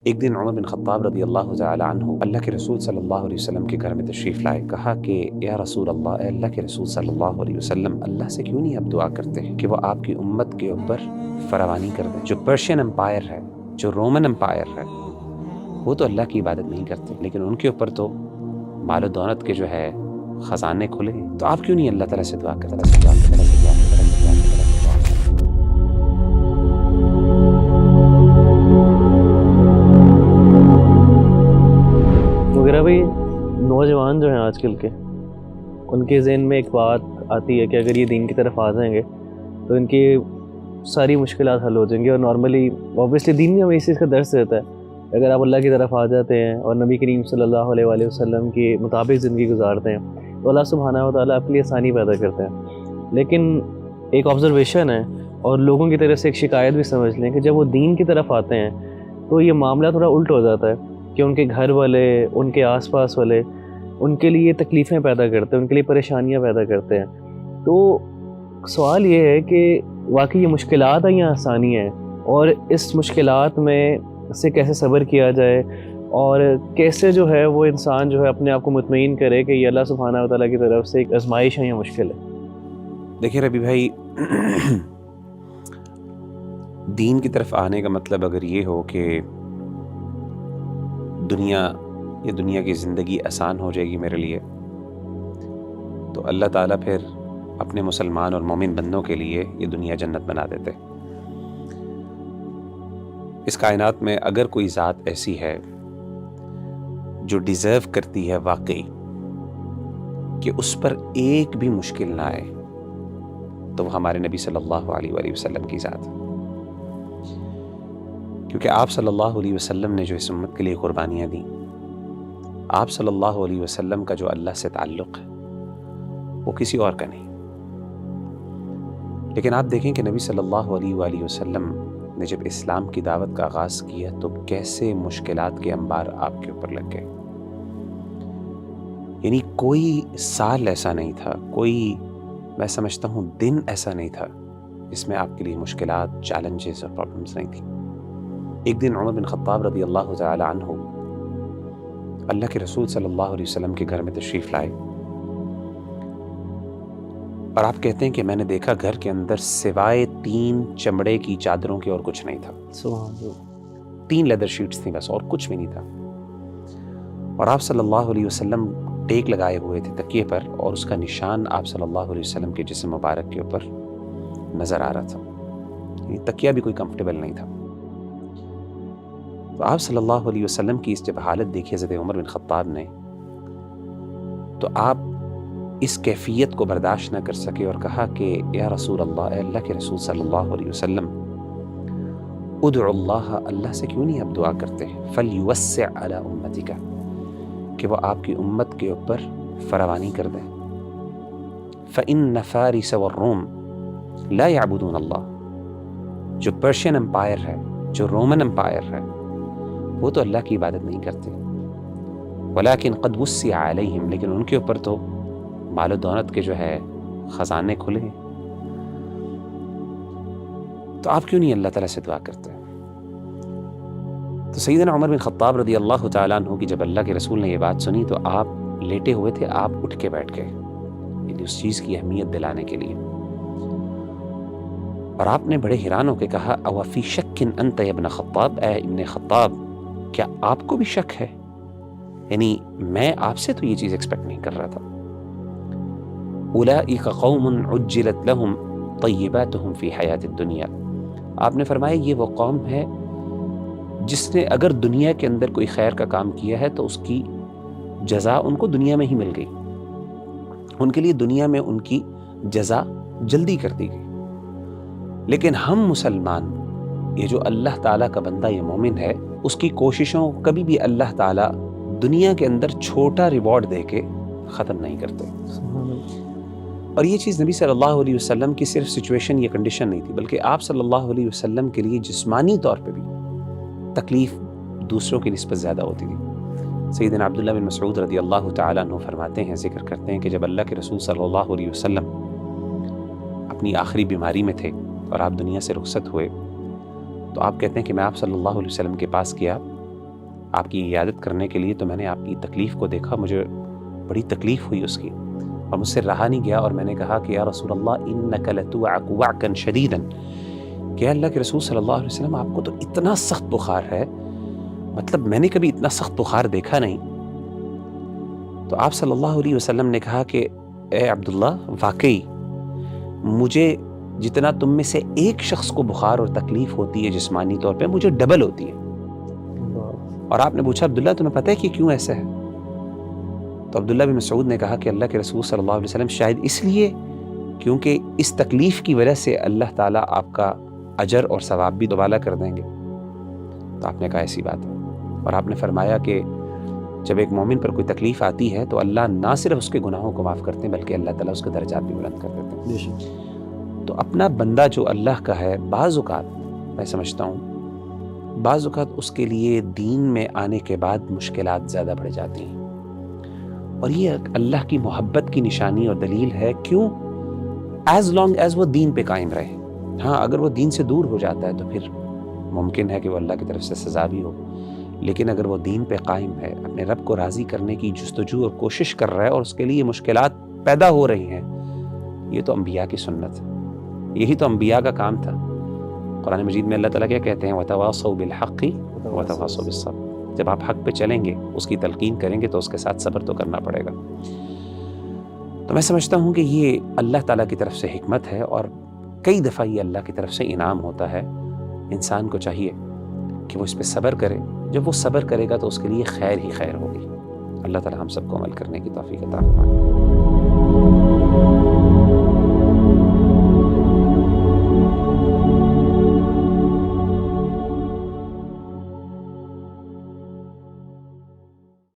ایک دن عمر بن خطاب رضی اللہ تعالی عنہ اللہ کے رسول صلی اللہ علیہ وسلم کے گھر میں تشریف لائے. کہا کہ یا رسول اللہ، اے اللہ کے رسول صلی اللہ علیہ وسلم، اللہ سے کیوں نہیں آپ دعا کرتے ہیں کہ وہ آپ کی امت کے اوپر فراوانی کر دیں. جو پرشین امپائر ہے، جو رومن امپائر ہے، وہ تو اللہ کی عبادت نہیں کرتے، لیکن ان کے اوپر تو مال و دولت کے جو ہے خزانے کھلے ہیں. تو آپ کیوں نہیں اللہ تعالیٰ سے دعا کرتے؟ وغیرہ بھائی، نوجوان جو ہیں آج کل کے، ان کے ذہن میں ایک بات آتی ہے کہ اگر یہ دین کی طرف آ جائیں گے تو ان کی ساری مشکلات حل ہو جائیں گی. اور نارملی اوبیسلی دین میں ہمیں اس چیز کا درس رہتا ہے، اگر آپ اللہ کی طرف آ جاتے ہیں اور نبی کریم صلی اللہ علیہ وآلہ وسلم کے مطابق زندگی گزارتے ہیں تو اللہ سبحانہ و تعالیٰ آپ کے لیے آسانی پیدا کرتے ہیں. لیکن ایک آبزرویشن ہے اور لوگوں کی طرف سے ایک شکایت بھی سمجھ لیں کہ جب وہ دین کی طرف آتے ہیں تو یہ معاملہ تھوڑا الٹ ہو جاتا ہے کہ ان کے گھر والے، ان کے آس پاس والے ان کے لیے تکلیفیں پیدا کرتے ہیں، ان کے لیے پریشانیاں پیدا کرتے ہیں. تو سوال یہ ہے کہ واقعی یہ مشکلات ہیں یا آسانی ہیں، اور اس مشکلات میں سے کیسے صبر کیا جائے، اور کیسے جو ہے وہ انسان جو ہے اپنے آپ کو مطمئن کرے کہ یہ اللہ سبحانہ و تعالیٰ کی طرف سے ایک آزمائش ہے یا مشکل ہے. دیکھیے ربی بھائی، دین کی طرف آنے کا مطلب اگر یہ ہو کہ دنیا کی زندگی آسان ہو جائے گی میرے لیے، تو اللہ تعالیٰ پھر اپنے مسلمان اور مومن بندوں کے لیے یہ دنیا جنت بنا دیتے. اس کائنات میں اگر کوئی ذات ایسی ہے جو ڈیزرو کرتی ہے واقعی کہ اس پر ایک بھی مشکل نہ آئے، تو وہ ہمارے نبی صلی اللہ علیہ وآلہ وسلم کی ذات ہے. کیونکہ آپ صلی اللہ علیہ وسلم نے جو اس امت کے لیے قربانیاں دیں، آپ صلی اللہ علیہ وسلم کا جو اللہ سے تعلق ہے وہ کسی اور کا نہیں. لیکن آپ دیکھیں کہ نبی صلی اللہ علیہ وآلہ وسلم نے جب اسلام کی دعوت کا آغاز کیا تو کیسے مشکلات کے انبار آپ کے اوپر لگ گئے. یعنی کوئی سال ایسا نہیں تھا، کوئی میں سمجھتا ہوں دن ایسا نہیں تھا جس میں آپ کے لیے مشکلات، چیلنجز اور پرابلمز نہیں تھیں. ایک دن عمر بن خطاب رضی اللہ تعالی عنہ اللہ کے رسول صلی اللہ علیہ وسلم کے گھر میں تشریف لائے، اور آپ کہتے ہیں کہ میں نے دیکھا گھر کے اندر سوائے 3 چمڑے کی چادروں کے اور کچھ نہیں تھا. سبحان اللہ. 3 لیدر شیٹس تھیں بس، اور کچھ بھی نہیں تھا. اور آپ صلی اللہ علیہ وسلم ٹیک لگائے ہوئے تھے تکیے پر، اور اس کا نشان آپ صلی اللہ علیہ وسلم کے جسم مبارک کے اوپر نظر آ رہا تھا. یعنی تکیہ بھی کوئی کمفرٹیبل نہیں تھا. تو آپ صلی اللہ علیہ وسلم کی اس جب حالت دیکھی حضرت عمر بن خطاب نے، تو آپ اس کیفیت کو برداشت نہ کر سکے اور کہا کہ یا رسول اللہ، اے اللہ کے رسول صلی اللہ علیہ وسلم، ادعو اللہ، اللہ سے کیوں نہیں آپ دعا کرتے ہیں فلیوسع علی امتک، کہ وہ آپ کی امت کے اوپر فراوانی کر دیں. فإن فارس والروم لا يعبدون اللہ، جو پرشین امپائر ہے، جو رومن امپائر ہے، وہ تو اللہ کی عبادت نہیں کرتے. ولیکن قد وسع علیہم، لیکن ان کے اوپر تو مال و دولت کے جو ہے خزانے کھلے ہیں. تو آپ کیوں نہیں اللہ تعالیٰ سے دعا کرتے؟ تو سیدنا عمر بن خطاب رضی اللہ تعالیٰ عنہ کی جب اللہ کے رسول نے یہ بات سنی تو آپ لیٹے ہوئے تھے، آپ اٹھ کے بیٹھ گئے، یعنی اس چیز کی اہمیت دلانے کے لیے. اور آپ نے بڑے حیران ہو کے کہا او فی شک انت یا ابن خطاب، اے ابن خطاب، کیا آپ کو بھی شک ہے؟ یعنی میں آپ سے تو یہ چیز ایکسپیکٹ نہیں کر رہا تھا. اولئک قوم عجلت لهم طیباتهم فی حیات الدنیا، آپ نے فرمایا یہ وہ قوم ہے جس نے اگر دنیا کے اندر کوئی خیر کا کام کیا ہے تو اس کی جزا ان کو دنیا میں ہی مل گئی، ان کے لیے دنیا میں ان کی جزا جلدی کر دی گئی. لیکن ہم مسلمان، یہ جو اللہ تعالیٰ کا بندہ، یہ مومن ہے، اس کی کوششوں کو کبھی بھی اللہ تعالیٰ دنیا کے اندر چھوٹا ریوارڈ دے کے ختم نہیں کرتے. اور یہ چیز نبی صلی اللہ علیہ وسلم کی صرف سچویشن یا کنڈیشن نہیں تھی، بلکہ آپ صلی اللہ علیہ وسلم کے لیے جسمانی طور پہ بھی تکلیف دوسروں کی نسبت زیادہ ہوتی تھی. سیدنا عبداللہ بن مسعود رضی اللہ تعالیٰ عنہ فرماتے ہیں، ذکر کرتے ہیں کہ جب اللہ کے رسول صلی اللہ علیہ وسلم اپنی آخری بیماری میں تھے اور آپ دنیا سے رخصت ہوئے، تو آپ کہتے ہیں کہ میں آپ صلی اللہ علیہ وسلم کے پاس گیا آپ کی عیادت کرنے کے لیے، تو میں نے آپ کی تکلیف کو دیکھا، مجھے بڑی تکلیف ہوئی اس کی، اور مجھ سے رہا نہیں گیا، اور میں نے کہا کہ یا رسول اللہ انک لتوعک وعکا شدیدا، کہ اللہ کے رسول صلی اللہ علیہ وسلم آپ کو تو اتنا سخت بخار ہے، مطلب میں نے کبھی اتنا سخت بخار دیکھا نہیں۔ تو آپ صلی اللہ علیہ وسلم نے کہا کہ اے عبداللہ، واقعی مجھے جتنا تم میں سے ایک شخص کو بخار اور تکلیف ہوتی ہے جسمانی طور پہ، مجھے ڈبل ہوتی ہے۔ اور آپ نے پوچھا عبداللہ تمہیں پتہ ہے کہ کیوں ایسا ہے؟ تو عبداللہ بن مسعود نے کہا کہ اللہ کے رسول صلی اللہ علیہ وسلم شاید اس لیے کیونکہ اس تکلیف کی وجہ سے اللہ تعالیٰ آپ کا اجر اور ثواب بھی دوبالا کر دیں گے۔ تو آپ نے کہا ایسی بات ہے، اور آپ نے فرمایا کہ جب ایک مومن پر کوئی تکلیف آتی ہے تو اللہ نہ صرف اس کے گناہوں کو معاف کرتے ہیں بلکہ اللہ تعالیٰ اس کے درجات بھی بلند کر دیتے ہیں۔ تو اپنا بندہ جو اللہ کا ہے، بعض اوقات میں سمجھتا ہوں بعض اوقات اس کے لیے دین میں آنے کے بعد مشکلات زیادہ بڑھ جاتی ہیں، اور یہ اللہ کی محبت کی نشانی اور دلیل ہے۔ کیوں؟ ایز لانگ ایز وہ دین پہ قائم رہے۔ ہاں، اگر وہ دین سے دور ہو جاتا ہے تو پھر ممکن ہے کہ وہ اللہ کی طرف سے سزا بھی ہو، لیکن اگر وہ دین پہ قائم ہے، اپنے رب کو راضی کرنے کی جستجو اور کوشش کر رہا ہے، اور اس کے لیے مشکلات پیدا ہو رہی ہیں، یہ تو انبیاء کی سنت ہے، یہی تو انبیاء کا کام تھا۔ قرآن مجید میں اللہ تعالیٰ کیا کہتے ہیں؟ وَتَوَاصَوْا بِالْحَقِّ وَتَوَاصَوْا بِالصَّبْرِ۔ جب آپ حق پہ چلیں گے، اس کی تلقین کریں گے، تو اس کے ساتھ صبر تو کرنا پڑے گا۔ تو میں سمجھتا ہوں کہ یہ اللہ تعالیٰ کی طرف سے حکمت ہے، اور کئی دفعہ یہ اللہ کی طرف سے انعام ہوتا ہے۔ انسان کو چاہیے کہ وہ اس پہ صبر کرے، جب وہ صبر کرے گا تو اس کے لیے خیر ہی خیر ہوگی۔ اللہ تعالیٰ ہم سب کو عمل کرنے کی توفیق عطا فرمائے۔